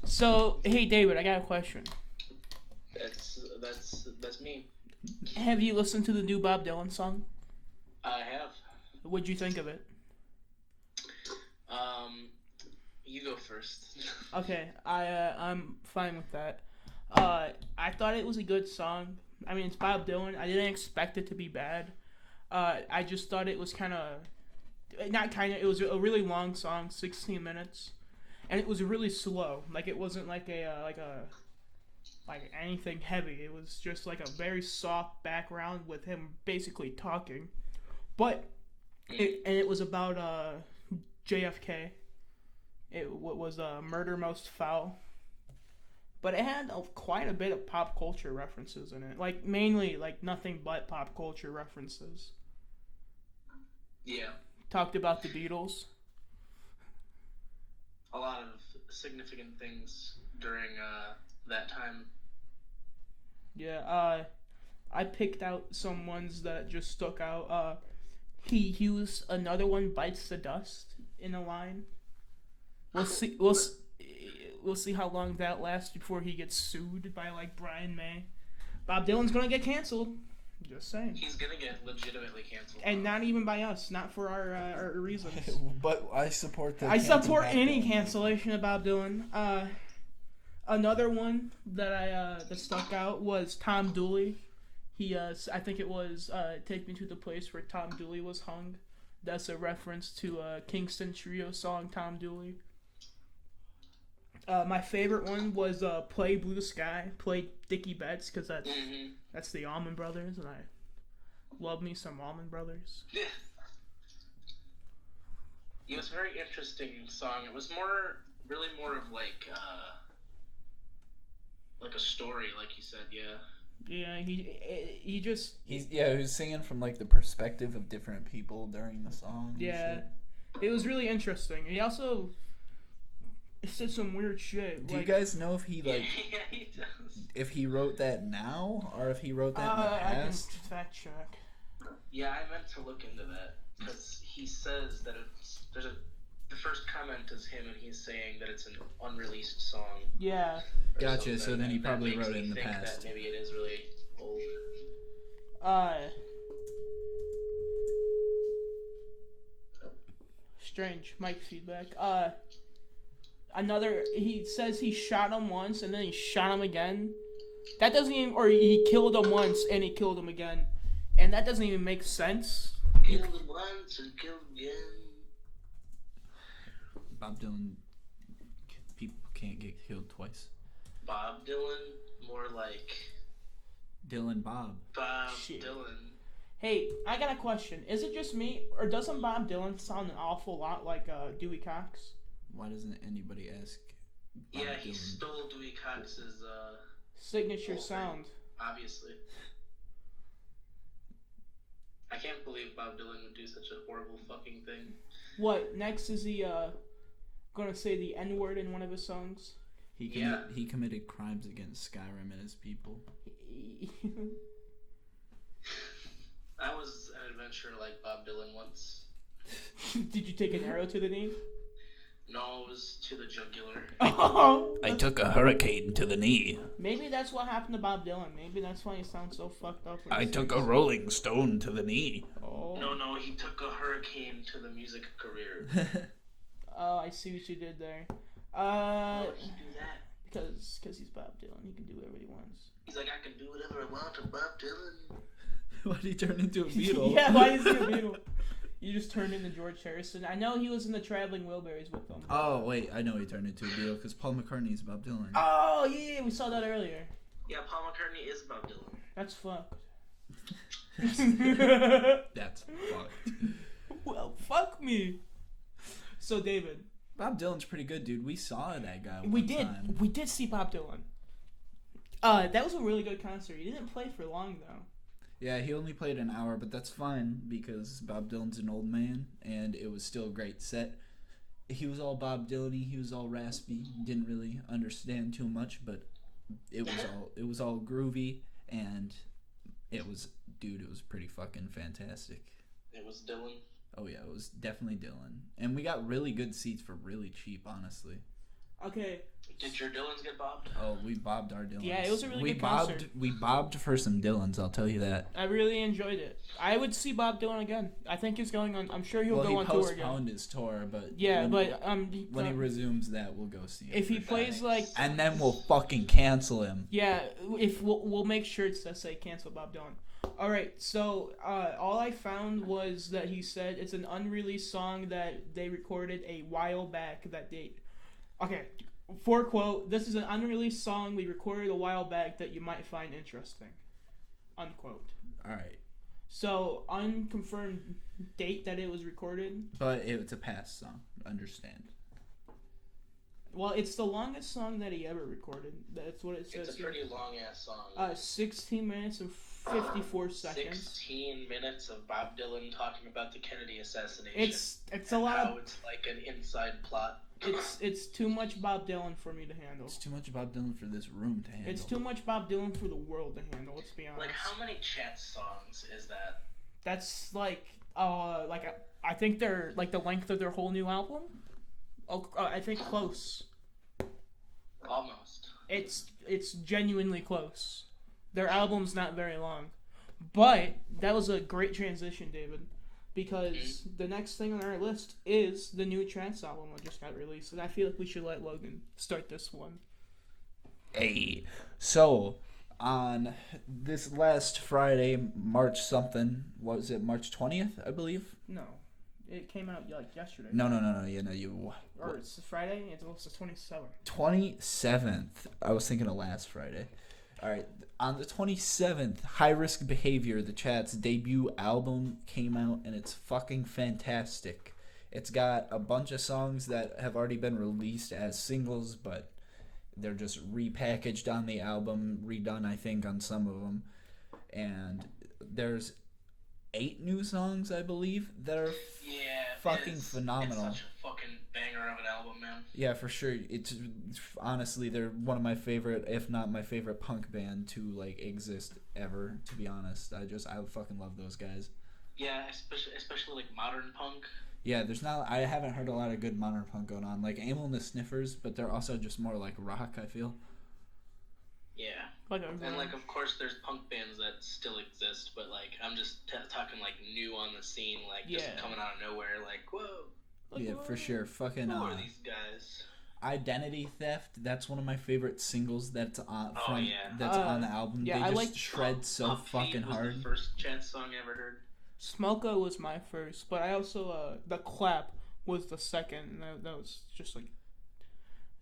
So, hey David, I got a question. That's me. Have you listened to the new Bob Dylan song? I have. What'd you think of it? You go first. Okay, I'm fine with that. I thought it was a good song. I mean, it's Bob Dylan. I didn't expect it to be bad. I just thought it was it was a really long song, 16 minutes, and it was really slow. Like it wasn't like like anything heavy. It was just like a very soft background with him basically talking, but it was about JFK. It was Murder Most Foul. But it had quite a bit of pop culture references in it. Like, mainly, like, nothing but pop culture references. Yeah. Talked about the Beatles. A lot of significant things during that time. Yeah, I picked out some ones that just stuck out. He used another one, Bites the Dust, in a line. We'll see how long that lasts before he gets sued by like Brian May. Bob Dylan's gonna get canceled. Just saying. He's gonna get legitimately canceled. And not even by us, not for our reasons. But I support that. I support any cancellation of Bob Dylan. Another one that that stuck out was Tom Dooley. I think it was "Take Me to the Place Where Tom Dooley Was Hung." That's a reference to Kingston Trio song "Tom Dooley." My favorite one was "Play Blue Sky," play Dickie Betts, because that's the Allman Brothers, and I love me some Allman Brothers. Yeah. It was a very interesting song. It was really more of like a story, like you said. Yeah. Yeah, he was singing from like the perspective of different people during the song. Yeah, it was really interesting. He also said some weird shit. Do you guys know if he yeah, he does. if he wrote that now or if he wrote that in the past? I can fact check. Yeah, I meant to look into that because he says that the first comment is him and he's saying that it's an unreleased song. Yeah. Gotcha. So then he probably wrote it in the past. That maybe it is really old. Strange mic feedback. He says he shot him once and then he shot him again. That doesn't even, or he killed him once and he killed him again, and that doesn't even make sense. Killed him once and killed him again. Bob Dylan, people can't get killed twice. Bob Dylan, more like Dylan Bob. Bob Shit. Dylan. Hey, I got a question. Is it just me, or doesn't Bob Dylan sound an awful lot like Dewey Cox? Why doesn't anybody ask Bob Yeah, he Dylan? stole Dewey Cox's signature sound. Obviously. I can't believe Bob Dylan would do such a horrible fucking thing. What, next is he gonna say the N-word in one of his songs? He committed crimes against Skyrim and his people. I was an adventurer like Bob Dylan once. Did you take an arrow to the knee? No, it was to the jugular. Oh, I took a hurricane to the knee. maybe that's what happened to Bob Dylan. Maybe that's why he sounds so fucked up. I took a rolling stone to the knee. Oh. No, he took a hurricane to the music career. Oh, I see what you did there. Why would he do that? Because he's Bob Dylan. He can do whatever he wants. He's like, I can do whatever I want to Bob Dylan. Why did he turn into a Beatle? Yeah, why is he a Beatle? You just turned into George Harrison. I know he was in the Traveling Wilburys with them. Oh, wait, I know he turned into a Beatle because Paul McCartney's Bob Dylan. Oh, yeah, we saw that earlier. Yeah, Paul McCartney is Bob Dylan. That's fucked. That's fucked. Well, fuck me. So, David, Bob Dylan's pretty good, dude. We saw that guy We one did. time. We did see Bob Dylan. That was a really good concert. He didn't play for long though. Yeah, he only played an hour, but that's fine because Bob Dylan's an old man, and it was still a great set. He was all Bob Dylan-y, he was all raspy, didn't really understand too much, but it was all groovy, and it was pretty fucking fantastic. It was Dylan. Oh yeah, it was definitely Dylan, and we got really good seats for really cheap, honestly. Okay. Did your Dylans get bobbed? Oh, we bobbed our Dylans. Yeah, it was a really good concert. We bobbed for some Dylans, I'll tell you that. I really enjoyed it. I would see Bob Dylan again. I think he's going on. I'm sure he'll go on tour again. He postponed his tour, but yeah, when he resumes that, we'll go see him. If he plays like, and then we'll fucking cancel him. Yeah, if we'll make shirts that say cancel Bob Dylan. All right, so all I found was that he said it's an unreleased song that they recorded a while back. That date. Okay. For quote, this is an unreleased song we recorded a while back that you might find interesting. Unquote. Alright. So, unconfirmed date that it was recorded. But it's a past song. Understand. Well, it's the longest song that he ever recorded. That's what it says. It's a pretty long-ass song. 16 minutes and 54 seconds. 16 minutes of Bob Dylan talking about the Kennedy assassination. It's a lot of... it's like an inside plot. It's too much Bob Dylan for me to handle. It's too much Bob Dylan for this room to handle. It's too much Bob Dylan for the world to handle, let's be honest. Like, how many chat songs is that? That's like I think they're like the length of their whole new album. Oh, I think close. Almost. It's genuinely close. Their album's not very long. But that was a great transition, David. Because the next thing on our list is the new Trance album that just got released. And I feel like we should let Logan start this one. Hey. So, on this last Friday, March something, what was it, March 20th, I believe? No. It came out like yesterday. No. Yeah, no, you... Or it's Friday? It's the 27th. 27th. I was thinking of last Friday. Alright, on the 27th, High Risk Behavior, the Chat's debut album, came out, and it's fucking fantastic. It's got a bunch of songs that have already been released as singles, but they're just repackaged on the album, redone, I think, on some of them. And there's 8 new songs, I believe, that are fucking phenomenal. It's such a fucking banger of an album, man. Yeah, for sure. It's honestly, they're one of my favorite, if not my favorite punk band to like exist ever, to be honest. I fucking love those guys. Yeah, especially like modern punk. Yeah, I haven't heard a lot of good modern punk going on. Like Amyl and the Sniffers, but they're also just more like rock, I feel. Yeah. And like, of course, there's punk bands that still exist, but like, I'm just talking like new on the scene, like just coming out of nowhere, like, whoa. Yeah, for sure. Fucking. Who are these guys? Identity Theft. That's one of my favorite singles. That's on the album. Yeah, they I just like shred so fucking hard. Was the first Chance song I ever heard. Smoko was my first, but I also The Clap was the second. That was just like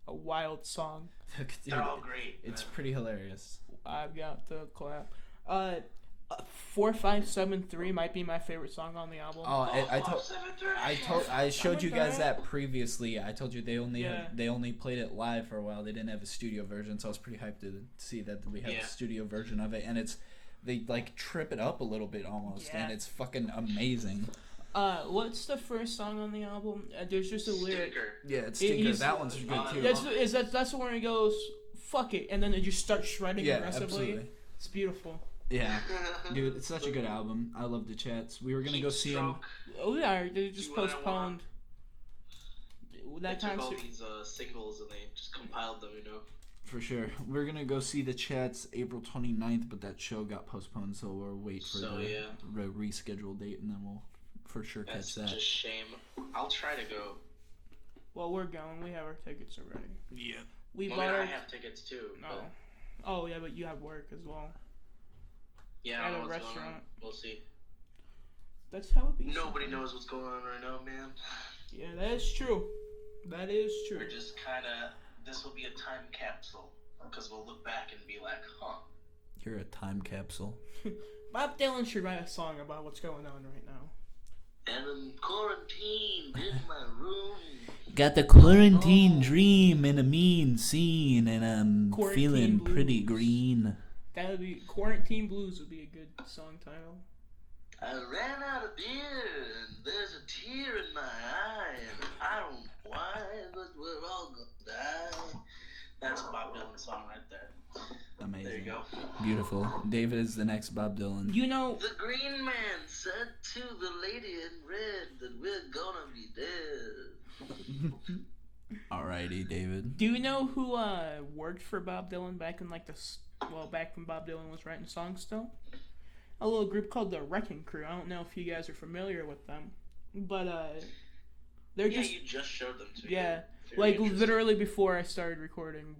a wild song. Dude, they're all great. It's pretty hilarious. I've got The Clap. 4573 might be my favorite song on the album. I showed you guys that previously. I told you they only played it live for a while. They didn't have a studio version, so I was pretty hyped to see that we have a studio version of it, and they like trip it up a little bit almost, and it's fucking amazing. What's the first song on the album? There's just a lyric. Yeah, it's Stinker. That one's good too. That's the one where he goes, "Fuck it," and then it just starts shredding aggressively. Absolutely. It's beautiful. Yeah, dude, it's such a good album. I love the Chats. We were gonna go see him. Oh yeah, they just postponed that concert. They took all these singles and they just compiled them, you know. For sure, we're gonna go see the Chats April 29th, but that show got postponed, so we'll wait for the rescheduled date, and then we'll for sure catch that. That's just shame. I'll try to go. Well, we're going. We have our tickets already. Yeah. I have tickets too. No. Oh yeah, but you have work as well. Yeah, at a restaurant. We'll see. That's how it be. Nobody knows what's going on right now, man. Yeah, that is true. That is true. We're just kind of... This will be a time capsule. Because we'll look back and be like, huh. You're a time capsule. Bob Dylan should write a song about what's going on right now. And I'm quarantined in my room. Got the quarantine dream in a mean scene, and I'm Quarantine feeling Blues. pretty green. That would be Quarantine Blues would be a good song title. I ran out of beer, and there's a tear in my eye, and I don't know why, but we're all gonna die. That's a Bob Dylan song right there. Amazing. There you go. Beautiful. David is the next Bob Dylan. You know, the green man said to the lady in red that we're gonna be dead. Alrighty, David. Do you know who worked for Bob Dylan back in back when Bob Dylan was writing songs still? A little group called the Wrecking Crew. I don't know if you guys are familiar with them, but they're you just showed them to me. Yeah, literally before I started recording,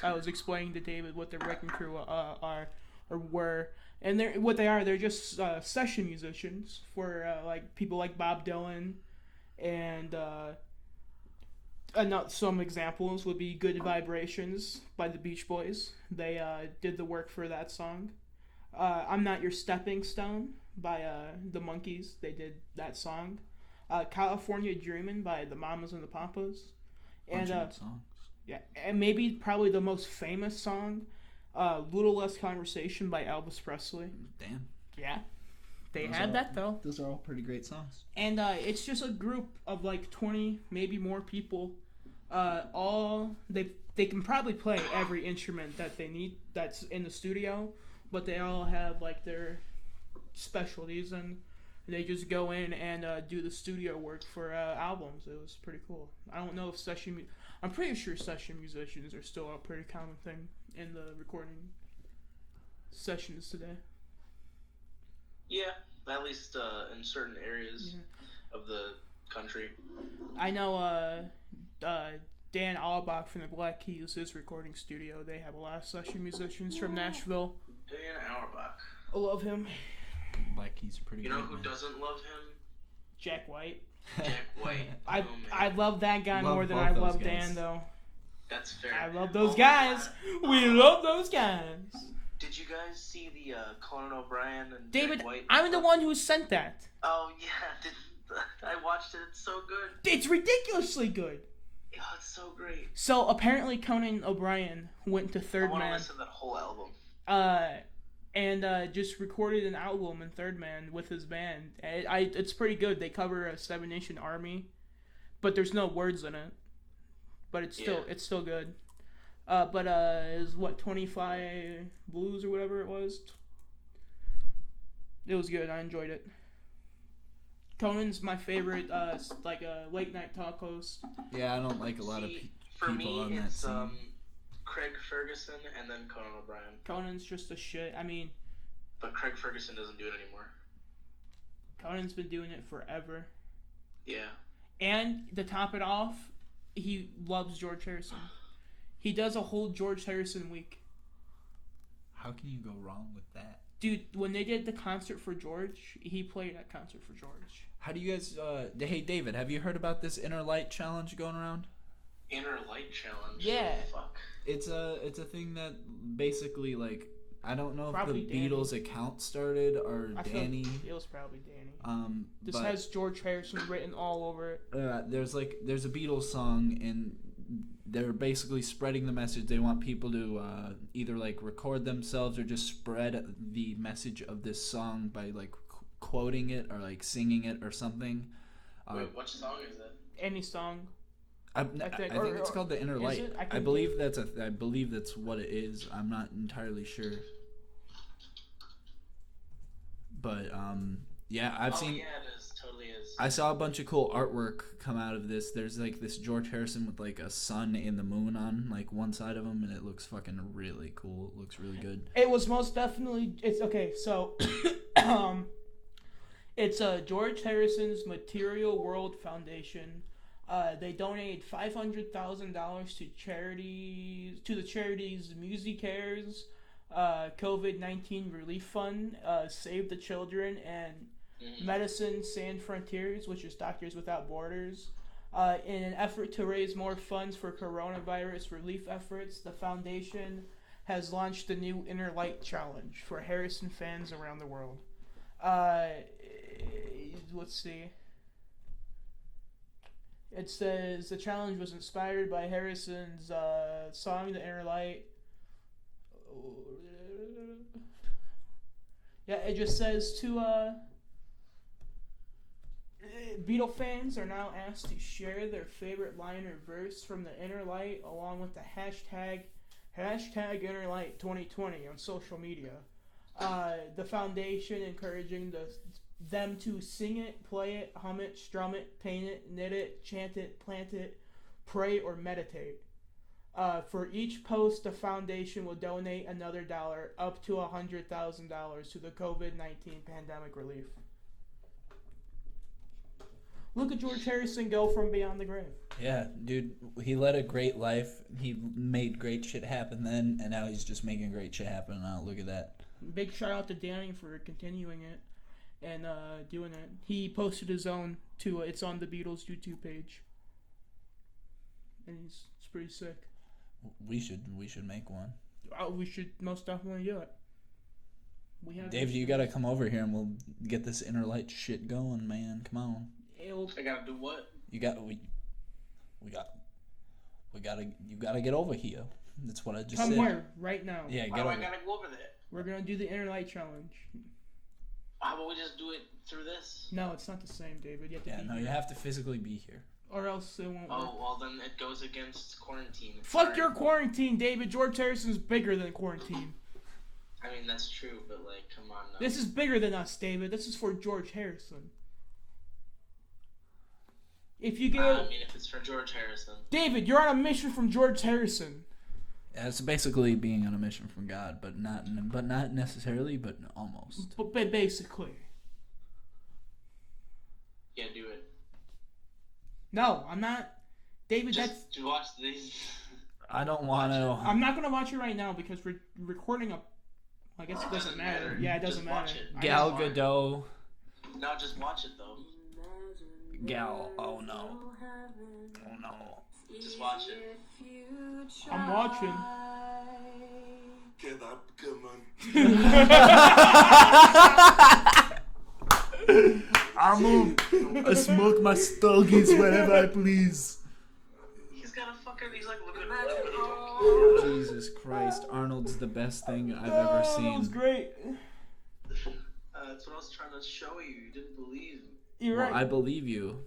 I was explaining to David what the Wrecking Crew are or were, and they're just session musicians for people like Bob Dylan, and some examples would be "Good Vibrations" by the Beach Boys. They did the work for that song. "I'm Not Your Stepping Stone" by the Monkees. They did that song. "California Dreamin'" by the Mamas and the Papas. And songs. Yeah, and maybe probably the most famous song, "Little Less Conversation" by Elvis Presley. Damn. Yeah. They had that though. Those are all pretty great songs. And it's just a group of 20, maybe more people. They can probably play every instrument that they need that's in the studio, but they all have their specialties, and they just go in and do the studio work for albums. It was pretty cool. I don't know if I'm pretty sure session musicians are still a pretty common thing in the recording sessions today. Yeah, at least in certain areas of the country. I know Dan Auerbach from the Black Keys, his recording studio, they have a lot of session musicians from Nashville. Dan Auerbach. I love him. Black Keys are pretty good. You know who doesn't love him? Jack White. Jack White. I love that guy more than I love Dan, though. That's fair. I love those guys. We love those guys. Did you guys see the Conan O'Brien and David, Jack White? I'm the one who sent that. Oh, yeah. I watched it. It's so good. It's ridiculously good. Oh, it's so great. So, apparently Conan O'Brien went to Third Man. I want to listen to that whole album. And just recorded an album in Third Man with his band. It's pretty good. They cover a 7-Nation Army, but there's no words in it. But it's still good. But is 25 Blues or whatever it was. It was good. I enjoyed it. Conan's my favorite, late night talk host. Yeah, I don't like a lot of people on that scene. For me, it's Craig Ferguson and then Conan O'Brien. Conan's just a shit. But Craig Ferguson doesn't do it anymore. Conan's been doing it forever. Yeah. And to top it off, he loves George Harrison. He does a whole George Harrison week. How can you go wrong with that? Dude, when they did the concert for George, he played at concert for George. How do you guys... hey, David, have you heard about this Inner Light challenge going around? Inner Light challenge? Yeah. Fuck. It's a thing that basically, I don't know probably if the Beatles account started or Danny. It was probably Danny. This but, has George Harrison written all over it. There's a Beatles song, and they're basically spreading the message. They want people to either record themselves or just spread the message of this song by quoting it or singing it or something. Wait, what song is it? Any song. I think it's called the Inner Light. I believe that's what it is. I'm not entirely sure. But yeah, I've seen. Yeah, it is. Totally is. I saw a bunch of cool artwork come out of this. There's this George Harrison with a sun and the moon on one side of him, and it looks fucking really cool. It looks really good. It was most definitely. It's okay. So, it's George Harrison's Material World Foundation. They donated $500,000 to charities, to the charities Music Cares, COVID-19 Relief Fund, Save the Children, and Medicine Sans Frontiers, which is Doctors Without Borders. In an effort to raise more funds for coronavirus relief efforts, the foundation has launched the new Inner Light Challenge for Harrison fans around the world. let's see. It says the challenge was inspired by Harrison's song "The Inner Light." Yeah, it just says to Beatle fans are now asked to share their favorite line or verse from The Inner Light along with the hashtag #InnerLight 2020 on social media. The foundation encouraging them to sing it, play it, hum it, strum it, paint it, knit it, chant it, plant it, pray, or meditate. For each post, the foundation will donate another $1 up to $100,000 to the COVID-19 pandemic relief. Look at George Harrison go from beyond the grave. Yeah, dude, he led a great life. He made great shit happen then, and now he's just making great shit happen now. Look at that. Big shout out to Danny for continuing it and doing it. He posted his own to it's on the Beatles YouTube page, and it's pretty sick. We should make one. Oh, we should most definitely do it. We have Dave, you gotta come over here and we'll get this Inner Light shit going, man. Come on. I gotta do what? You gotta get over here. That's what I just said. Come where? Right now. Yeah, Why do I gotta go over there? We're gonna do the Inner Light challenge. How about we just do it through this? No, it's not the same, David. You have to be no, here. you have to physically be here. Or else it won't work. Oh, well then it goes against quarantine. Fuck your quarantine, David. George Harrison's bigger than quarantine. I mean, that's true, but like, come on now. This is bigger than us, David. This is for George Harrison. If you get... I mean, if it's for George Harrison. David, you're on a mission from George Harrison. Yeah, it's basically being on a mission from God, but not necessarily, but almost. But basically. Yeah, do it. No, I'm not. David, Just watch these. I don't want to. I'm not going to watch it right now because we're recording a... I guess it doesn't matter. Yeah, it doesn't matter. Watch it. Gal Gadot. No, just watch it though. Gal. Oh no. Oh no. Just watch it. I'm watching. Get up, come on. I move. I smoke my stogies whenever I please. He's got a fucking. He's like looking. Jesus Christ, Arnold's the best thing I've ever That seen. was great. That's what I was trying to show you. You didn't believe. You're Well, right. I believe you.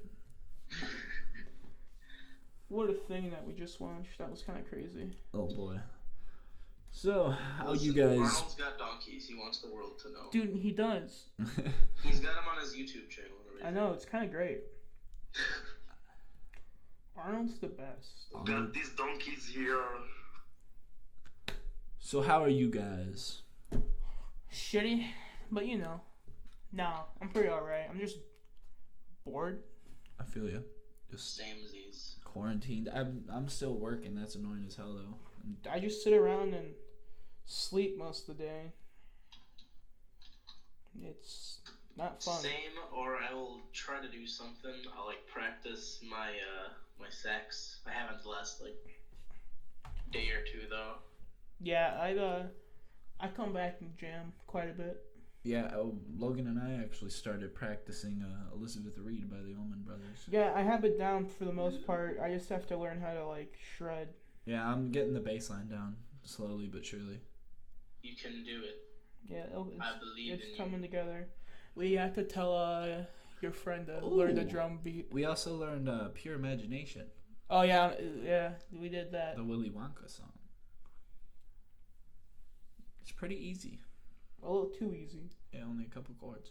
What a thing that we just watched. That was kind of crazy. Oh boy. So, how Listen, you guys? Arnold's got donkeys. He wants the world to know. Dude, he does. He's got them on his YouTube channel. I know, it's kind of great. Arnold's the best. Got these donkeys here. So, how are you guys? Shitty, but you know. No, I'm pretty alright. I'm just bored. I feel you. Just Same as these. quarantined. I'm still working. That's annoying as hell though. I just sit around and sleep most of the day. It's not fun. Same, or I will try to do something. I'll like practice my my sax. I haven't the last like day or two though. Yeah, I come back and jam quite a bit. Yeah, Logan and I actually started practicing Elizabeth Reed by the Allman Brothers. Yeah, I have it down for the most part. I just have to learn how to like shred. Yeah, I'm getting the bass line down slowly but surely. You can do it. Yeah, I believe it's in you. coming together. We have to tell your friend to learn the drum beat. We also learned Pure Imagination, Oh yeah, we did that. the Willy Wonka song. It's pretty easy. A little too easy. Yeah, only a couple chords.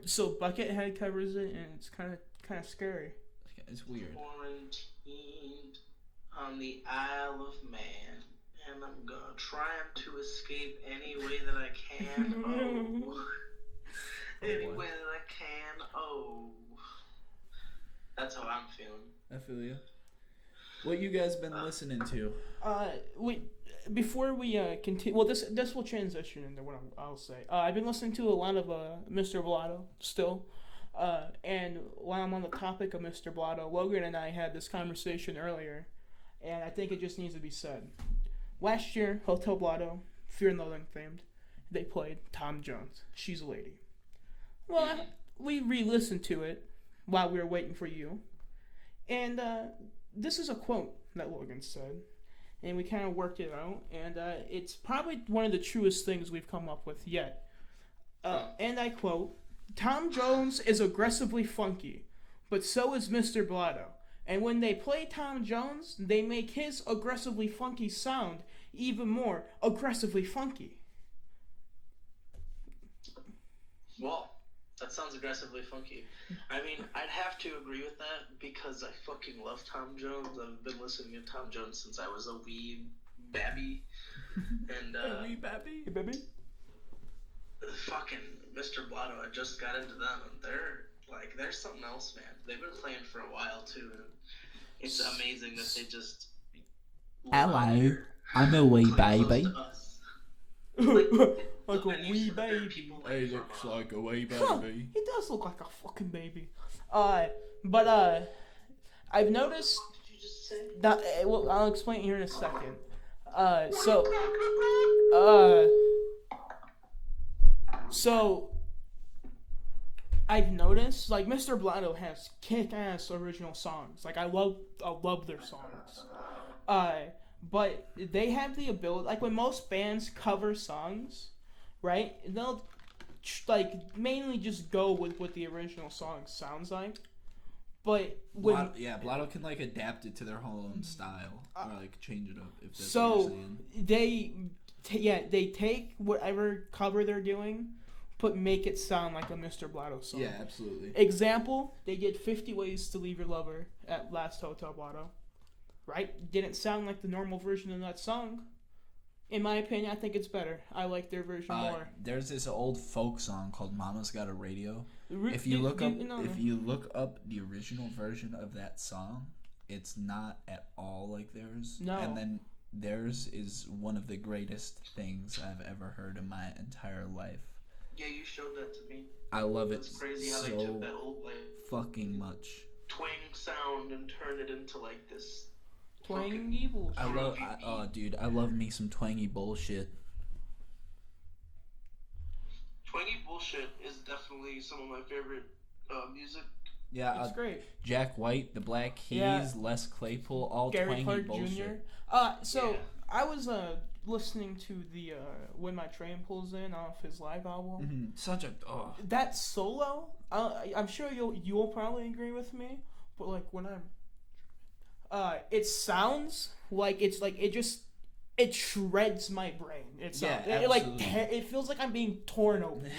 So Buckethead covers it, and it's kind of scary. It's weird. Quarantined on the Isle of Man, and I'm gonna try to escape any way that I can. Oh, any way that I can. Oh, that's how I'm feeling. I feel you. What you guys been listening to? Before we continue, well, this will transition into what I'll say. I've been listening to a lot of Mr. Blotto still, and while I'm on the topic of Mr. Blotto, Logan and I had this conversation earlier, and I think it just needs to be said. Last year, Hotel Blotto, Fear and Loathing famed, they played Tom Jones, She's a Lady. Well, we re-listened to it while we were waiting for you. And this is a quote that Logan said. And we kind of worked it out. And it's probably one of the truest things we've come up with yet. And I quote, Tom Jones is aggressively funky, but so is Mr. Blotto. And when they play Tom Jones, they make his aggressively funky sound even more aggressively funky. Well, that sounds aggressively funky. I mean, I'd have to agree with that because I fucking love Tom Jones. I've been listening to Tom Jones since I was a wee babby. And, A wee babby? fucking Mr. Blotto, I just got into them, and they're something else, man. They've been playing for a while, too, and it's amazing that they just... Hello, I'm a wee baby. Like a wee baby. He looks like a wee Huh, baby. he does look like a fucking baby. But I've noticed What did you just say? that. Well, I'll explain it here in a second. So I've noticed, like, Mr. Blotto has kick-ass original songs. Like, I love their songs. But they have the ability, like, when most bands cover songs, right? They'll like mainly just go with what the original song sounds like. But when Blotto can like adapt it to their whole own style or like change it up if that's what so you're saying. they take whatever cover they're doing, but make it sound like a Mr. Blotto song. Yeah, absolutely. Example, they did 50 Ways to Leave Your Lover at Last Hotel Blotto. Right? Didn't sound like the normal version of that song. In my opinion, I think it's better. I like their version more. There's this old folk song called "Mama's Got a Radio." If you look up the original version of that song, it's not at all like theirs. No. And then theirs is one of the greatest things I've ever heard in my entire life. Yeah, you showed that to me. I love it It's crazy how so they took that old, like, fucking much. twang sound and turned it into, like, this... Twangy bullshit. I love me some twangy bullshit. Twangy bullshit is definitely some of my favorite music. Yeah, It's great. Jack White, the Black Keys, Yeah. Les Claypool, all Gary twangy Clark bullshit. Jr. So Yeah. I was listening to the When My Train Pulls In off his live album. Mm-hmm. Such a That solo, I'm sure you'll probably agree with me, but like when it sounds like it shreds my brain. It feels like I'm being torn open.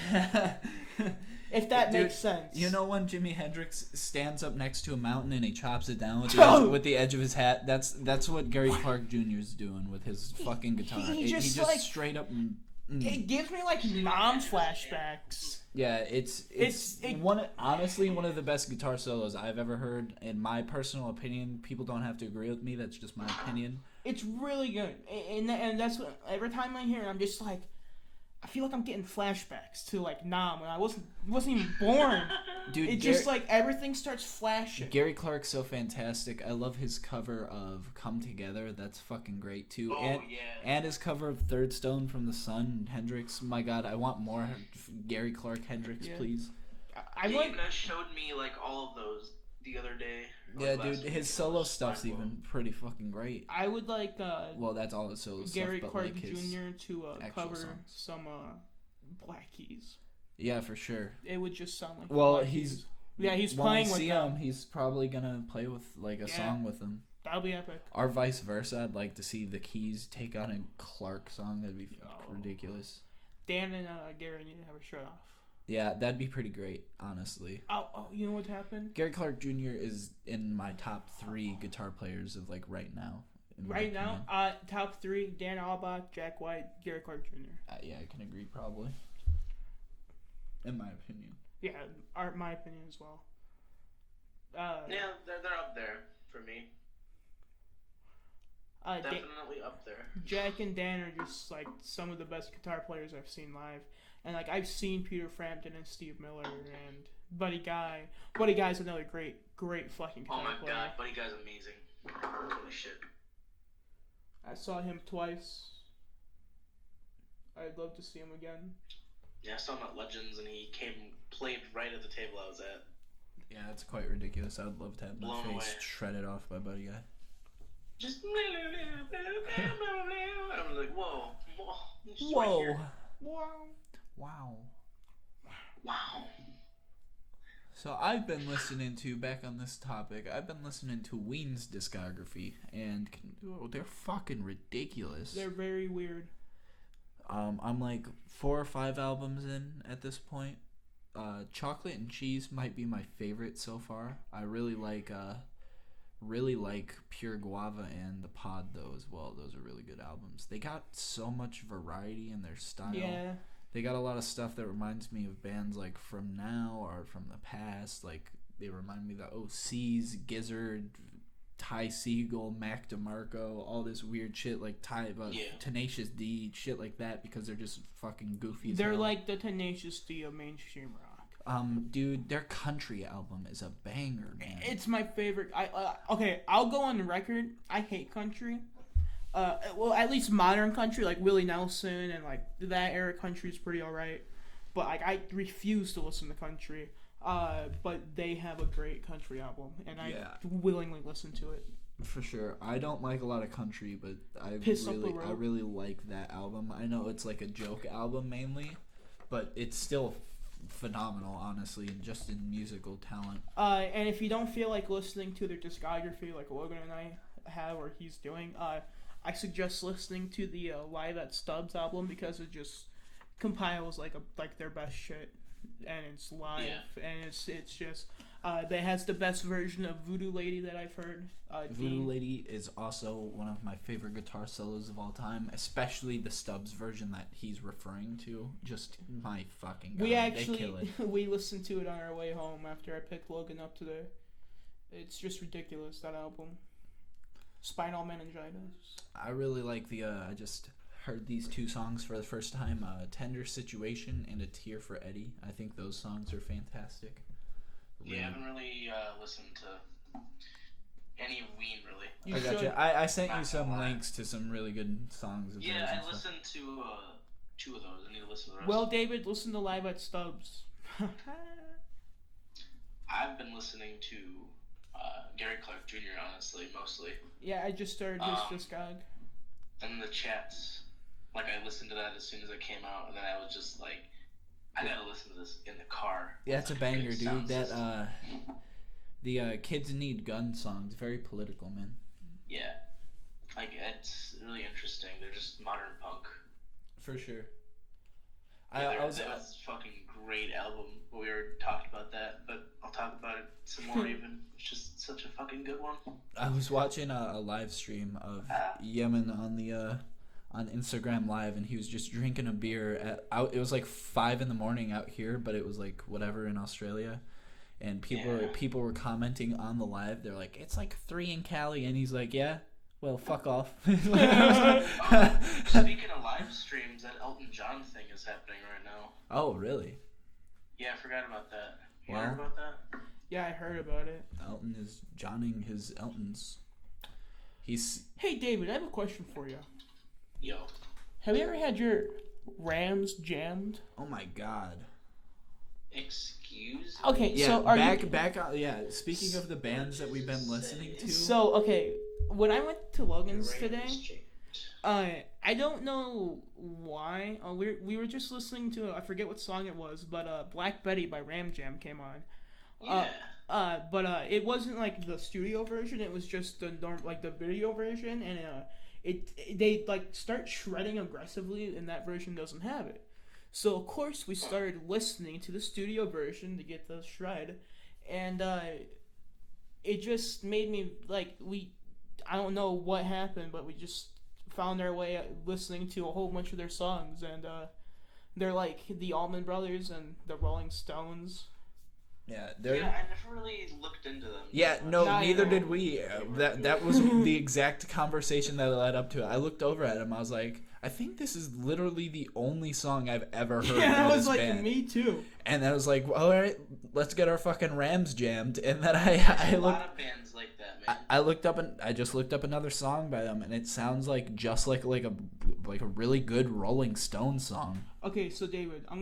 If that makes sense. You know when Jimi Hendrix stands up next to a mountain and he chops it down with the edge of his hat? That's what Gary Clark Jr. is doing with his fucking guitar. He He just straight up. It gives me like mom flashbacks. Yeah, it's honestly one of the best guitar solos I've ever heard. In my personal opinion, people don't have to agree with me. That's just my opinion. It's really good, and that's what every time I hear it, I'm just like, I feel like I'm getting flashbacks to like Nam when I wasn't even born. Dude, it's just like everything starts flashing. Gary Clark's so fantastic. I love his cover of "Come Together." That's fucking great too. And his cover of "Third Stone from the Sun." Hendrix. My God, I want more Gary Clark Hendrix, please. You guys showed me like all of those the other day. Yeah, dude, his solo stuff's even pretty fucking great. I would like well, that's all his solo Gary stuff, Clark but like his Jr. to songs. cover some Black Keys. Yeah, for sure. It would just sound like Black Keys. Keys. He's when playing we with see them. him, he's probably gonna play with like a song with them. That'll be epic. Or vice versa. I'd like to see the Keys take on a Clark song. That'd be ridiculous. Dan and Gary need to have a shirt off. Yeah, that'd be pretty great, honestly. Oh, you know what happened? Gary Clark Jr. is in my top 3 guitar players of like right now. Right now, top 3: Dan Auerbach, Jack White, Gary Clark Jr. Yeah, I can agree probably. In my opinion. Yeah, my opinion as well. Yeah, they're up there for me. Definitely up there. Jack and Dan are just like some of the best guitar players I've seen live, and like I've seen Peter Frampton and Steve Miller and Buddy Guy. Buddy Guy's another great fucking guitar player. Oh my God, Buddy Guy's amazing. Holy shit. I saw him twice. I'd love to see him again. Yeah, I saw him at Legends, and he played right at the table I was at. Yeah, it's quite ridiculous. I would love to have my Blown face away. shredded off by Buddy Guy. Just I was like, whoa, he's right Whoa. here. Wow. Wow. So I've been listening to, back on this topic, I've been listening to Ween's discography, and they're fucking ridiculous. They're very weird. I'm like 4 or 5 albums in at this point. Chocolate and Cheese might be my favorite so far. I really like Pure Guava and The Pod though as well. Those are really good albums. They got so much variety in their style. Yeah. They got a lot of stuff that reminds me of bands like From Now or from the past. Like they remind me of the OCs, Gizzard, Ty Segall, Mac DeMarco, all this weird shit like Tenacious D, shit like that, because they're just fucking goofy as They're hell. like the Tenacious D of mainstream rock. Dude, their country album is a banger, man. It's my favorite. Okay, I'll go on the record. I hate country. Well, at least modern country, like Willie Nelson and like that era country is pretty alright. But like I refuse to listen to country. But they have a great country album, and I willingly listen to it. For sure. I don't like a lot of country, but I really like that album. I know it's like a joke album mainly, but it's still phenomenal, honestly, and just in musical talent. And if you don't feel like listening to their discography like Logan and I have, or he's doing, I suggest listening to the Live at Stubbs album, because it just compiles like their best shit, and it's live, and it's just that has the best version of Voodoo Lady that I've heard. Voodoo Lady is also one of my favorite guitar solos of all time, especially the Stubbs version that he's referring to. Just my fucking god, they kill it. We listened to it on our way home after I picked Logan up today. It's just ridiculous, that album. Spinal Meningitis. I really like I just heard these 2 songs for the first time, Tender Situation and A Tear for Eddie. I think those songs are fantastic. Yeah, I haven't really listened to any Ween, really. I got you. I sent you some links to some really good songs. Yeah, I listened to 2 of those. I need to listen to the rest. Well, David, listen to Live at Stubbs. I've been listening to Gary Clark Jr., honestly, mostly. Yeah, I just started his discog. And the chats, like I listened to that as soon as it came out, and then I was just like, I gotta listen to this in the car. Yeah, it's a banger, dude. That the Kids Need Guns song is very political, man. Yeah, like it's really interesting. They're just modern punk. For sure. That was a fucking great album. We already talked about that, but I'll talk about it some more. Even it's just such a fucking good one. I was watching a live stream of Yemen on Instagram Live, and he was just drinking a beer it was like 5 a.m. out here, but it was like whatever in Australia, and people were commenting on the live. They're like, it's like 3 in Cali, and he's like, yeah, well, fuck off. Speaking of live streams, that Elton John thing is happening right now. Oh, really? Yeah, I forgot about that. You heard about that? Yeah, I heard about it. Elton is Johning his Eltons. Hey, David, I have a question for you. Yo. Have you ever had your Rams jammed? Oh my god. Excuse? Okay, Yeah, so back on. Yeah, speaking of the bands that we've been listening to. So, okay, when I went to Logan's today, I don't know why. We were just listening to, I forget what song it was, but Black Betty by Ram Jam came on. Yeah. But it wasn't like the studio version. It was just the the video version, and they like start shredding aggressively, and that version doesn't have it. So of course we started listening to the studio version to get the shred, and it just made me like I don't know what happened, but we just found our way listening to a whole bunch of their songs, and they're like the Allman Brothers and the Rolling Stones. Yeah, I never really looked into them. Yeah, no, neither did we. That was the exact conversation that led up to it. I looked over at him. I was like, I think this is literally the only song I've ever heard. Yeah, I was like, band. Me too. And then I was like, well, all right, let's get our fucking Rams jammed. And then I There's a lot of bands like that, I just looked up another song by them, and it sounds like just like a really good Rolling Stone song. Okay, so David, I'm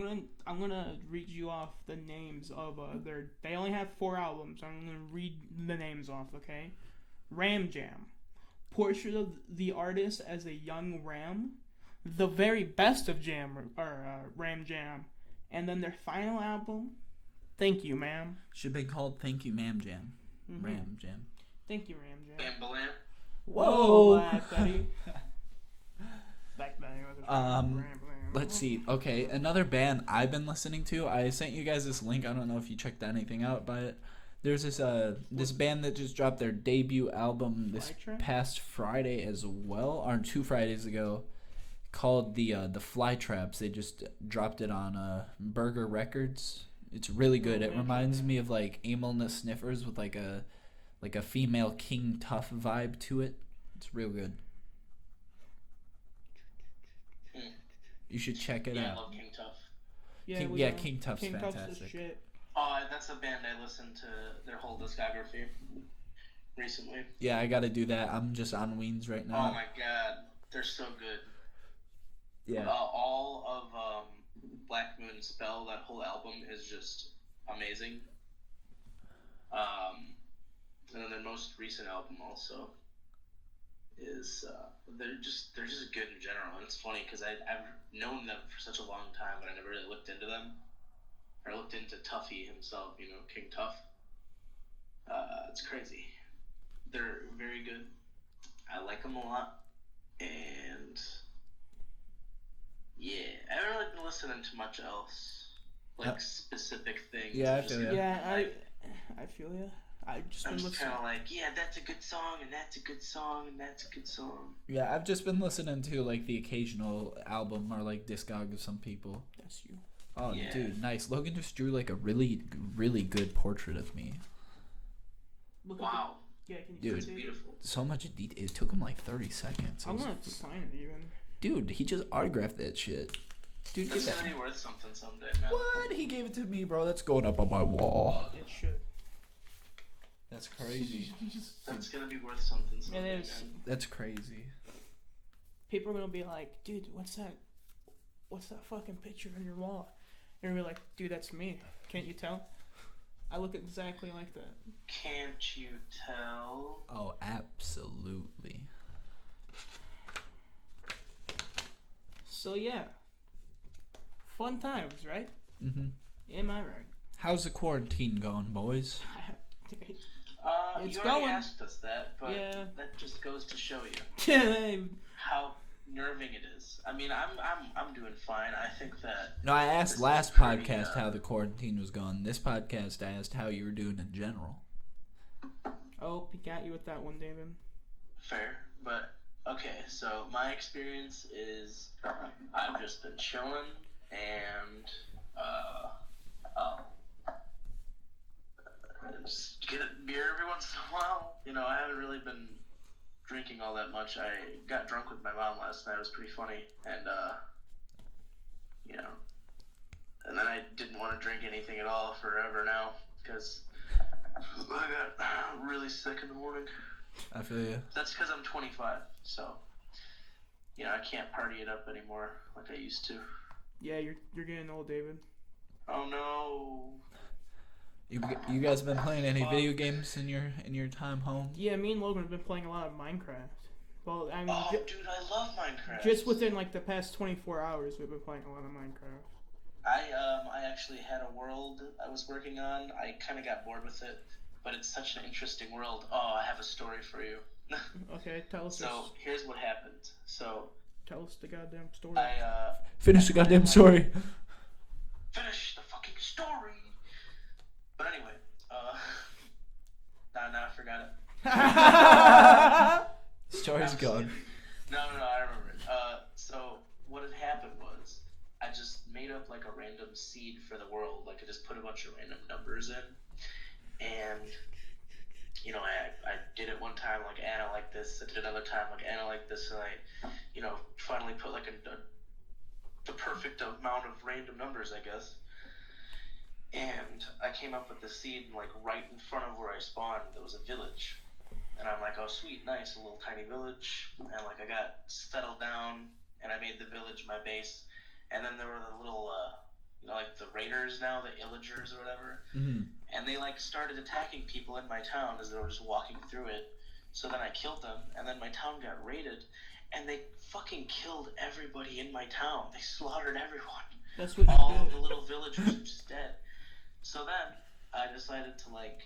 gonna read you off the names of they only have 4 albums. I'm gonna read the names off. Okay, Ram Jam, portrait of the artist as a young ram, the very best of Ram Jam, and then their final album, Thank You, Ma'am. Should be called Thank You, Ma'am Jam. Mm-hmm. Ram Jam. Thank you, Ram Jam. Bam Whoa! Black Betty. Black Betty. Let's see. Okay, another band I've been listening to. I sent you guys this link. I don't know if you checked anything out, but there's this band that just dropped their debut album this past Friday as well, or 2 Fridays ago, called the Fly Traps. They just dropped it on Burger Records. It's really good. It reminds me of like Amyl and the Sniffers with like a female King Tough vibe to it. It's real good. You should check it out. Yeah, I love King Tough. King Tough's King fantastic. Tough's the shit. That's a band I listened to their whole discography recently. Yeah, I gotta do that. I'm just on Weens right now. Oh my god, they're so good. Yeah. All of Black Moon Spell, that whole album is just amazing. And then their most recent album also is they're just good in general. And it's funny because I've known them for such a long time, but I never really looked into them. Or looked into Tuffy himself, King Tough. It's crazy. They're very good. I like them a lot. And yeah, I haven't really been listening to much else, like specific things. Yeah, I feel you. Yeah, I feel you. I'm just kind of like, yeah, that's a good song, and that's a good song, and that's a good song. Yeah, I've just been listening to like the occasional album or like discog of some people. That's you. Oh, Yeah. dude, nice. Logan just drew like a really, really good portrait of me. Wow. Yeah, can you Dude. It's beautiful. So much detail. It took him like 30 seconds. I'm gonna sign it even. Dude, he just autographed that shit. Dude, That's get gonna that. be worth something someday, man. What? He gave it to me, bro. That's going up on my wall. It should. That's crazy. That's gonna be worth something someday, It is. man. That's crazy. People are gonna be like, dude, what's that? What's that fucking picture on your wall? And you're like, dude, that's me. Can't you tell? I look exactly like that. Can't you tell? Oh, absolutely. So yeah, fun times, right? Mm-hmm. Am I right? How's the quarantine going, boys? It's You already going. asked us that, but Yeah. that just goes to show you Yeah, how nerving it is. I mean, I'm doing fine. I think that. No, I asked This is last pretty, podcast how the quarantine was going. This podcast, I asked how you were doing in general. oh, he got you with that one, David. Fair, but okay. So my experience is I've just been chilling and just get a beer every once in a while. I haven't really been drinking all that much. I got drunk with my mom last night. It was pretty funny, and and then I didn't want to drink anything at all forever now because I got really sick in the morning. I feel you. That's because I'm 25, so I can't party it up anymore like I used to. Yeah, you're getting old, David. Oh no! You guys been playing any video games in your time home? Yeah, me and Logan have been playing a lot of Minecraft. Well, I mean, Oh, dude, I love Minecraft. just within like the past 24 hours, we've been playing a lot of Minecraft. I actually had a world I was working on. I kind of got bored with it, but it's such an interesting world. Oh, I have a story for you. Okay, tell us. So here's what happened. So Tell us the goddamn story. Finish the goddamn story. Finish the fucking story. But anyway, now I forgot it. Story's I'm gone. kidding. No, I remember it. So what had happened was I just made up like a random seed for the world. Like I just put a bunch of random numbers in, and I did it one time like Anna like this. I did another time like Anna like this, and I, finally put like the perfect amount of random numbers, I guess. And I came up with the seed like right in front of where I spawned. There was a village. And I'm like, oh, sweet, nice, a little tiny village. And, like, I got settled down, and I made the village my base. And then there were the little, like the raiders now, the illagers or whatever. Mm-hmm. And they, like, started attacking people in my town as they were just walking through it. So then I killed them, and then my town got raided. And they fucking killed everybody in my town. They slaughtered everyone. That's what All you of did. the little villagers are just dead. So then I decided to, like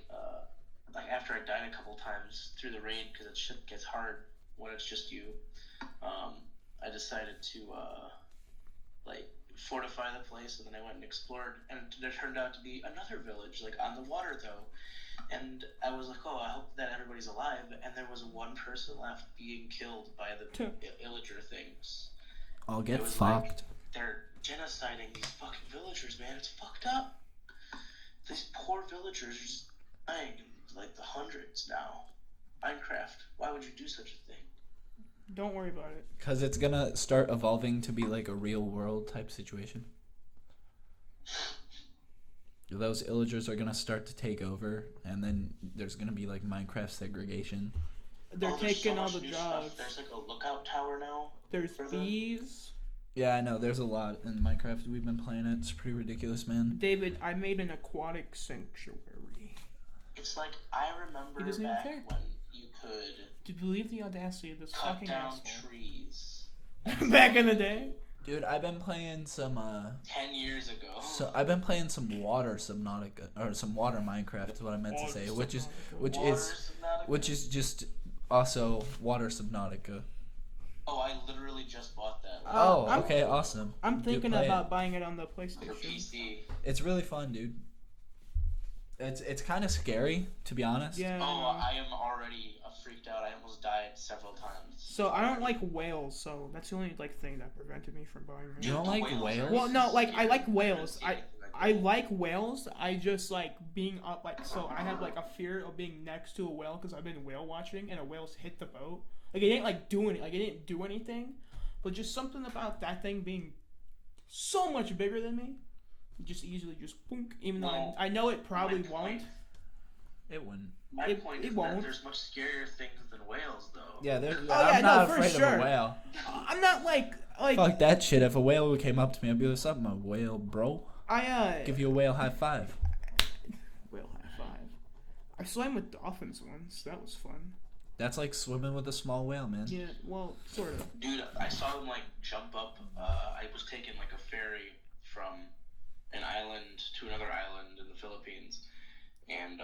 after I died a couple times through the raid, because it shit gets hard when it's just you, I decided to, fortify the place, and then I went and explored, and there turned out to be another village, like, on the water, though. And I was like, oh, I hope that everybody's alive, and there was one person left being killed by the illager things. I'll get It was fucked. like, they're genociding these fucking villagers, man. It's fucked up. These poor villagers are just dying in, like, the hundreds now. Minecraft, why would you do such a thing? Don't worry about it. Because it's gonna start evolving to be like a real world type situation. Those illagers are gonna start to take over, and then there's gonna be like Minecraft segregation. They're there's taking so all much the new jobs. stuff. There's like a lookout tower now. There's for them. bees. Yeah, I know. There's a lot in Minecraft. We've been playing it. It's pretty ridiculous, man. David, I made an aquatic sanctuary. It's like, I remember He doesn't even back care. when you could Do you believe the audacity of this cut fucking down asshole? trees. Back in the day? Dude, I've been playing some 10 years ago. So I've been playing some water Subnautica, or some water Minecraft is what I meant to say, which is just also water Subnautica. Oh, I literally just bought that. Okay, awesome. I'm Dude, thinking play about it. buying it on the For PlayStation. PC. It's really fun, dude. It's kind of scary, to be honest. Yeah. Oh, I am already freaked out. I almost died several times. So I don't like whales, so that's the only thing that prevented me from buying it. You don't like whales? Well, no, like I like Scary. whales. I I like whales. I just like being up, so I have like a fear of being next to a whale because I've been whale watching and a whale's hit the boat. Like it didn't do anything, but just something about that thing being so much bigger than me, just easily boom. Even though I know it probably won't. It wouldn't. My point is won't. that there's much scarier things than whales, though. Yeah, yeah, I'm not for afraid sure. of a whale. I'm not like Fuck that shit. If a whale came up to me, I'd be like, "What's up, my whale, bro?" Give you a whale high five. Whale high five. I swam with dolphins once. That was fun. That's like swimming with a small whale, man. Yeah, well, sort of. Dude, I saw them like jump up. I was taking like a ferry from an island to another island in the Philippines, and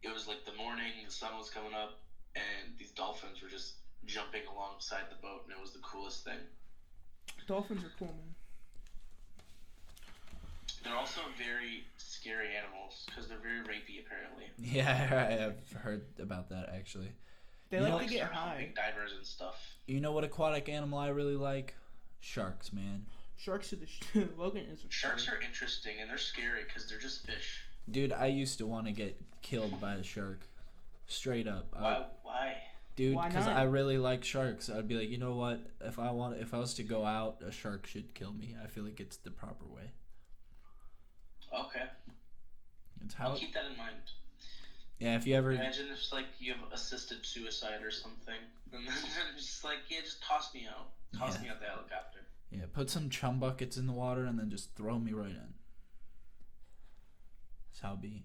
it was like the morning, the sun was coming up, and these dolphins were just jumping alongside the boat, and it was the coolest thing. Dolphins are cool, man. They're also very scary animals because they're very rapey, apparently. Yeah, I have heard about that actually. They You like know- to get Start high. humping divers and stuff. You know what aquatic animal I really like? Sharks, man. Sharks are the shit. Logan is a Sharks shark. are interesting, and they're scary because they're just fish. Dude, I used to want to get killed by a shark. Straight up. Why? Dude, Why because not? I really like sharks. I'd be like, you know what? If I was to go out, a shark should kill me. I feel like it's the proper way. Okay. It's how. I'll keep that in mind. Yeah, if you ever. Imagine if like you have assisted suicide or something, and then just like, yeah, just toss me out. Toss me out the helicopter. Yeah, put some chum buckets in the water and then just throw me right in. That's how it be.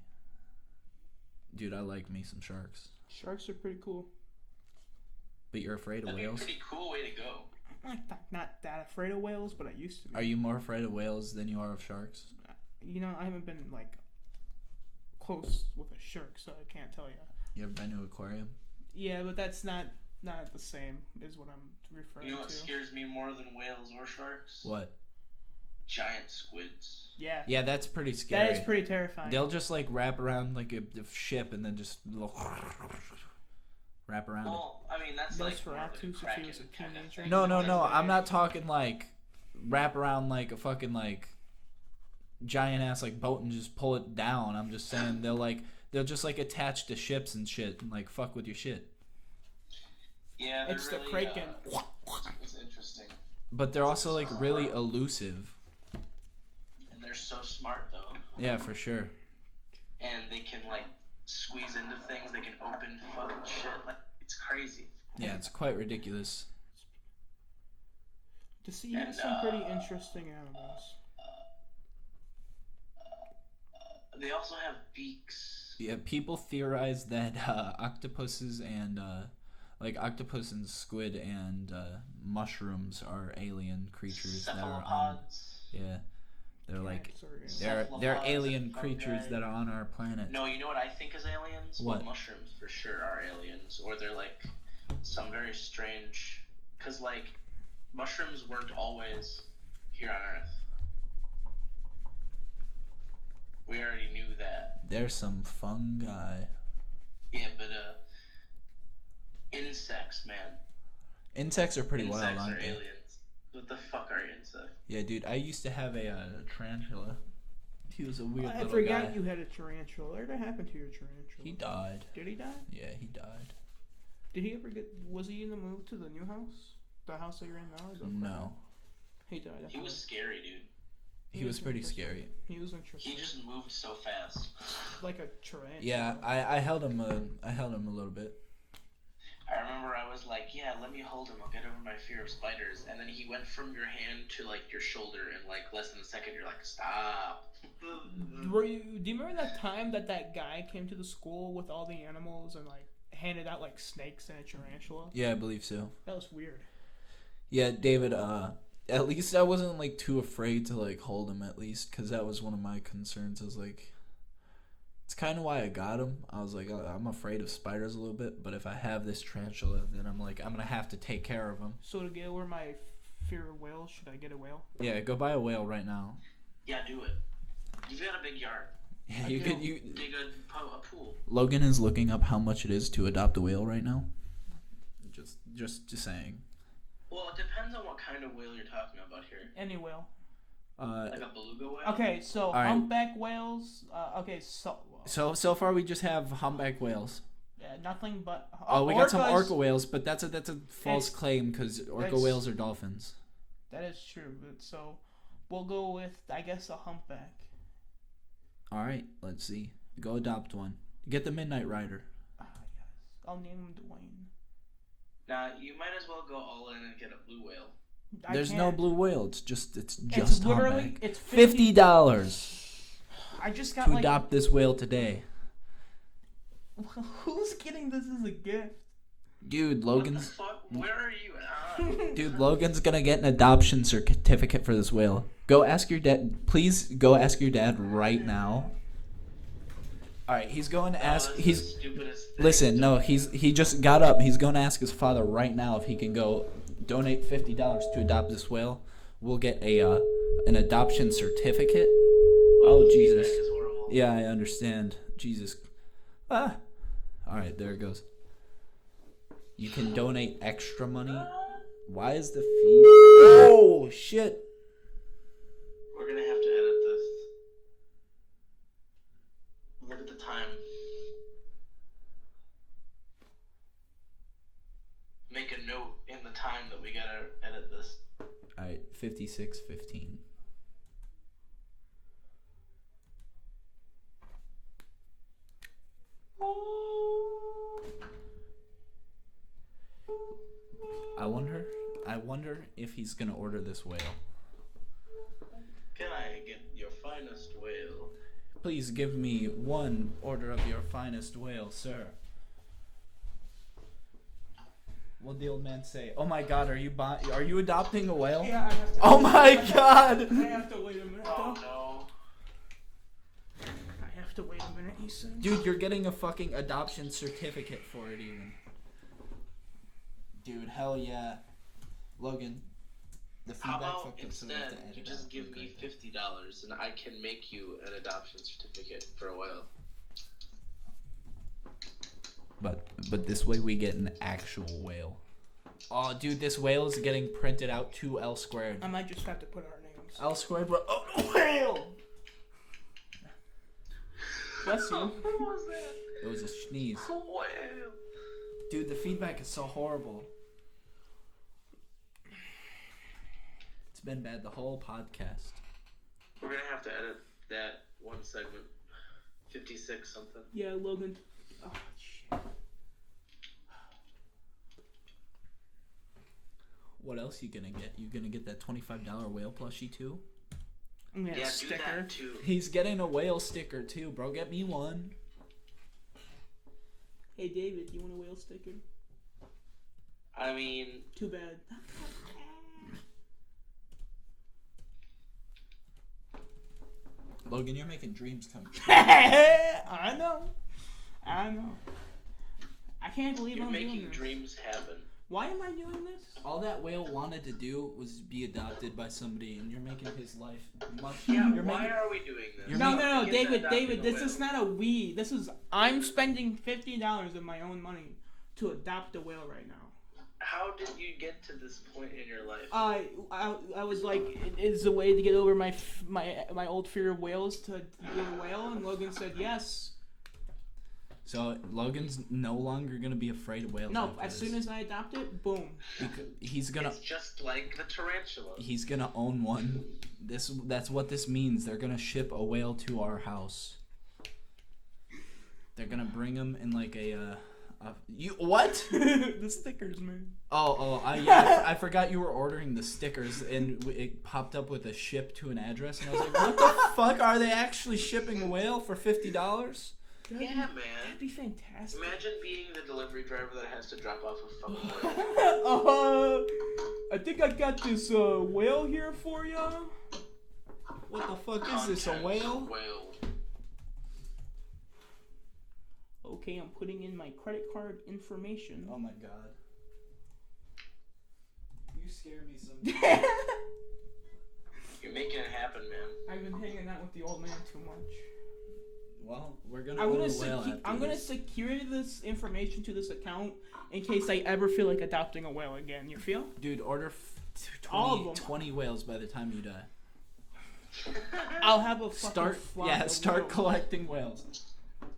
Dude, I like me some sharks. Sharks are pretty cool. But you're afraid of That'd be a whales? pretty cool way to go. I'm not that afraid of whales, but I used to be. Are you more afraid of whales than you are of sharks? You know, I haven't been like close with a shark, so I can't tell you. You ever been to an aquarium? Yeah, but that's not the same is what I'm referring You know what to. scares me more than whales or sharks? What? Giant squids. Yeah. Yeah, that's pretty scary. That is pretty terrifying. They'll just like wrap around like a ship and then just wrap around it. Well, I mean that's like more of a Nosferatu, if he was a Kraken kind of teenager. thing. No. I'm not talking like wrap around like a fucking like giant ass like boat and just pull it down. I'm just saying they'll just like attach to ships and shit and like fuck with your shit. Yeah, they're It's really, the Kraken. It's interesting. But they're also like really elusive. And they're so smart though. Yeah, for sure. And they can like squeeze into things. They can open fucking shit. Like, it's crazy. Yeah, it's quite ridiculous. To see some pretty interesting animals. They also have beaks. Yeah, people theorize that octopuses and like octopus and squid and mushrooms are alien creatures that are on. Yeah, they're like they're alien creatures that are on our planet. No, you know what I think is aliens? What? Well, mushrooms for sure are aliens, or they're like some very strange. Because like mushrooms weren't always here on Earth. We already knew that. There's some fungi. Yeah, but insects, man. Insects are pretty wild, Insects aren't are they? aliens. What the fuck are insects? Yeah, dude, I used to have a tarantula. He was a weird I little forgot guy. you had a tarantula. What happened to your tarantula? He died. Did he die? Yeah, he died. Did he ever get? Was he in the move to the new house? The house that you're in now? Or the No. He died. He was scary, dude. He was pretty scary. He was interesting. He just moved so fast. Like a tarantula. Yeah, I held him a little bit. I remember I was like, yeah, let me hold him. I'll get over my fear of spiders. And then he went from your hand to like your shoulder in like less than a second. You're like, stop. Do you remember that time that guy came to the school with all the animals and like handed out like snakes and a tarantula? Yeah, I believe so. That was weird. Yeah, David, at least I wasn't like too afraid to like hold him at least, because that was one of my concerns. I was like, it's kind of why I got him. I was like, I'm afraid of spiders a little bit, but if I have this tarantula, then I'm like, I'm gonna have to take care of him. So to get over my fear of whales, should I get a whale? Yeah, go buy a whale right now. Yeah, do it. You've got a big yard. Yeah, Dig you. a pool. Logan is looking up how much it is to adopt a whale right now. Just saying. Well, it depends on what kind of whale you're talking about here. Any whale. Like a beluga whale? Okay, so right. humpback whales. Okay, so So far we just have humpback whales. yeah, nothing but. We got some orcas. orca whales, but that's a false It's- claim because orca that's- whales are dolphins. That is true, but so we'll go with I guess a humpback. All right, let's see. Go adopt one. Get the Midnight Rider. Ah, yes. I'll name him Dwayne. Now, you might as well go all in and get a blue whale. There's no blue whale. It's just It's literally humpback. it's $50 I just got to like. adopt this whale today. Who's getting this as a gift? Dude, What the Logan's fuck? Where are you at? Dude, Logan's gonna get an adoption certificate for this whale. Go ask your dad. Please go ask your dad right now. All right, he's going to ask. That's the He's stupidest thing. listen. No, he just got up. He's going to ask his father right now if he can go donate $50 to adopt this whale. We'll get an adoption certificate. Oh Jesus. Feedback is horrible. Yeah, I understand. Jesus. Ah. All right, there it goes. You can donate extra money. Why is the fee? Oh shit! We're gonna have to edit this. Look at the time. Make a note in the time that we gotta edit this. All right, 56:15. I wonder if he's gonna order this whale. Can I get your finest whale? Please give me one order of your finest whale, sir. What'd the old man say? Oh my God, are you adopting a whale? Yeah, I have to. Oh my God! I have to wait a minute. Oh though. no. I have to wait a minute. He said. Dude, you're getting a fucking adoption certificate for it, even. Dude, hell yeah. Logan, the How feedback about fucked up, so we have instead to edit you out just real give me quick. $50 and I can make you an adoption certificate for a whale. But this way we get an actual whale. Oh, dude, this whale is getting printed out to L squared. I might just have to put our names. L squared, bro. Oh, whale! Bless you. What was that? It was a sneeze. A whale. Dude, the feedback is so horrible. It's been bad the whole podcast. We're gonna have to edit that one segment. 56 something. Yeah, Logan. Oh shit. What else you gonna get? You gonna get that $25 whale plushie too? I'm gonna get Yeah, a do sticker. that too. He's getting a whale sticker too, bro. Get me one. Hey David, you want a whale sticker? I mean, Too bad. Logan, you're making dreams come true. I know. I can't believe you're I'm doing making this. dreams happen. Why am I doing this? All that whale wanted to do was be adopted by somebody, and you're making his life much. Yeah, You're why making, are we doing this? You're No, making- no, no, Get that David, adopting this a is whale. not a we. This is I'm spending $50 of my own money to adopt a whale right now. How did you get to this point in your life? I was like, is a way to get over my old fear of whales to get a whale, and Logan said yes. So Logan's no longer gonna be afraid of whales. No, after as this. soon as I adopt it, boom. He's gonna It's just like the tarantula. he's gonna own one. That's what this means. They're gonna ship a whale to our house. They're gonna bring him in like a you what? The stickers, man. I forgot you were ordering the stickers, and it popped up with a ship to an address, and I was like, what the fuck? Are they actually shipping a whale for $50? Yeah, man. That'd be fantastic. Imagine being the delivery driver that has to drop off a fucking whale. I think I got this whale here for ya. What the fuck is this, a whale? Whale. Okay, I'm putting in my credit card information. Oh my god. You scare me sometimes. You're making it happen, man. I've been hanging out with the old man too much. Well, we're gonna own a whale after I'm gonna this. secure this information to this account in case I ever feel like adopting a whale again. You feel? Dude, order All of 20, them. 20 whales by the time you die. I'll have a fucking flock of start whales. collecting whales.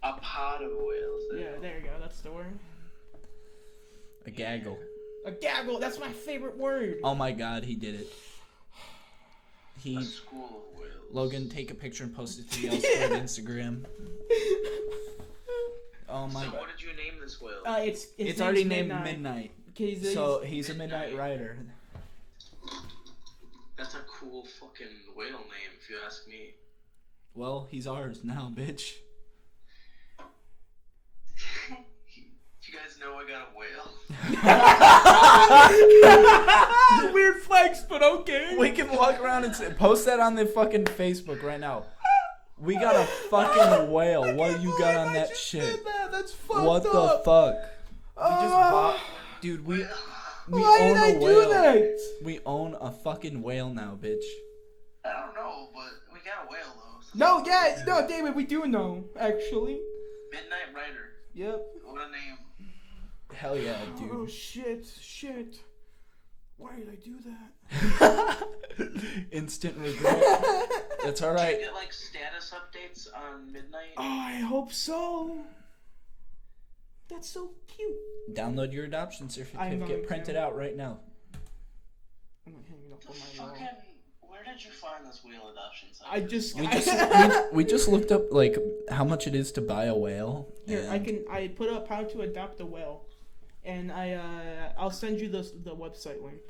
A pod of whales. Yeah, there you go. That's the word. A gaggle. A gaggle. That's my favorite word. Oh my god, he did it. A school of whales. Logan, take a picture and post it to the L2 Instagram. Oh my So god. what did you name this whale? It's already named Midnight. Midnight. So he's a Midnight Rider. That's a cool fucking whale name, if you ask me. Well, he's ours now, bitch. You guys know I got a whale. Weird flex, but okay. We can walk around and post that on the fucking Facebook right now. We got a fucking whale. What you got on that shit? That's fucked What the fuck? We just bought, dude. We Why own did I a whale. do that? We own a fucking whale now, bitch. I don't know, but we got a whale though. So No, yeah, no, David, we do know, actually. Midnight Rider. Yep. What a name. Hell yeah, Oh dude. shit. Why did I do that? Instant regret. That's Do you alright. get like status updates on Midnight? Oh, I hope so. That's so cute. Download your adoption I'm certificate. going Print to. it out right now. I'm gonna hang it up The on my wall. fucking. Where did you find this whale adoption site? I just We just looked up like how much it is to buy a whale. Here, and I put up how to adopt a whale, and I'll send you the website link.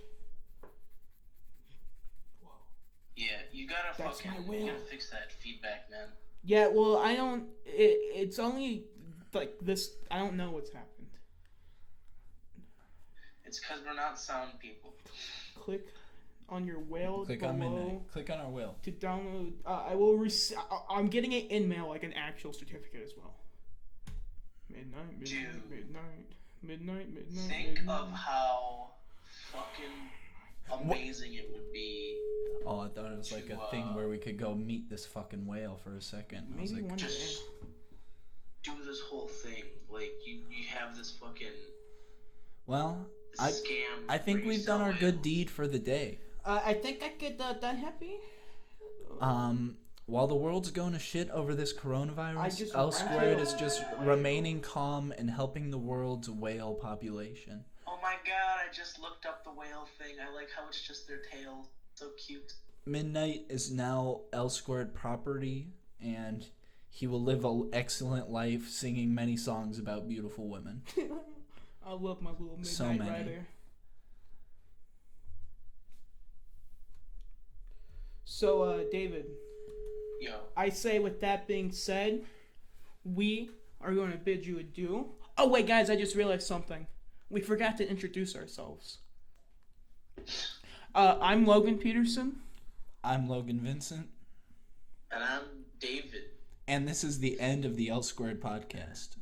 Yeah, you gotta That's fucking. my You whale. gotta fix that feedback, man. Yeah, well, I don't. It's only like this. I don't know what's happened. It's because we're not sound people. Click on your whale click below on Midnight. Click on our whale. to download. I will I'm getting it in mail, like an actual certificate as well. Midnight. Think of how fucking amazing it would be. Oh, I thought it was like a thing where we could go meet this fucking whale for a second. I was Maybe like, one day. Just do this whole thing. Like, you have this fucking well, scam. I think where you we've done sell our whales. good deed for the day. I think I get that happy. While the world's going to shit over this coronavirus, just L Squared rented is just remaining calm and helping the world's whale population. Oh my god, I just looked up the whale thing. I like how it's just their tail. So cute. Midnight is now L Squared property, and He will live an excellent life, singing many songs about beautiful women. I love my little Midnight So many. Rider. So, David. Yo. I say with that being said, we are going to bid you adieu. Oh, wait, guys, I just realized something. We forgot to introduce ourselves. I'm Logan Peterson. I'm Logan Vincent. And I'm David. And this is the end of the L Squared podcast.